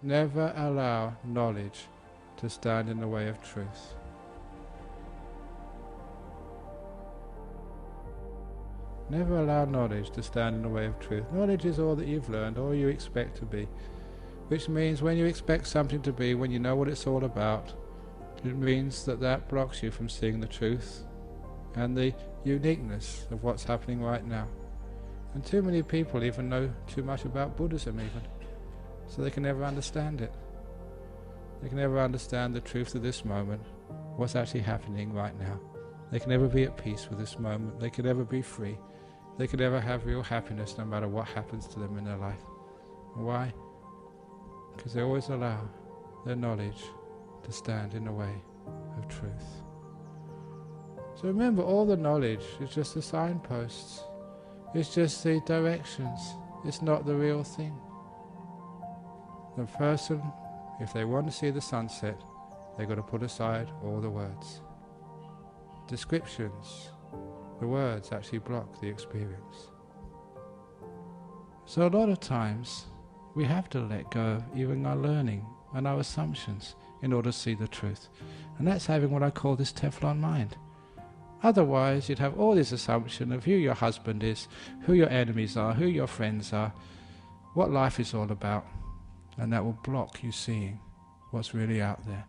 Never allow knowledge to stand in the way of truth. Never allow knowledge to stand in the way of truth. Knowledge is all that you've learned, all you expect to be. Which means when you expect something to be, when you know what it's all about, it means that that blocks you from seeing the truth and the uniqueness of what's happening right now. And too many people even know too much about Buddhism even, so they can never understand it. They can never understand the truth of this moment, what's actually happening right now. They can never be at peace with this moment. They can never be free. They can never have real happiness no matter what happens to them in their life. Why? Because they always allow their knowledge to stand in the way of truth. So remember, all the knowledge is just the signposts. It's just the directions. It's not the real thing. The person, if they want to see the sunset, they've got to put aside all the words. Descriptions, the words actually block the experience. So a lot of times we have to let go of even our learning and our assumptions in order to see the truth. And that's having what I call this Teflon mind. Otherwise you'd have all this assumption of who your husband is, who your enemies are, who your friends are, what life is all about, and that will block you seeing what's really out there.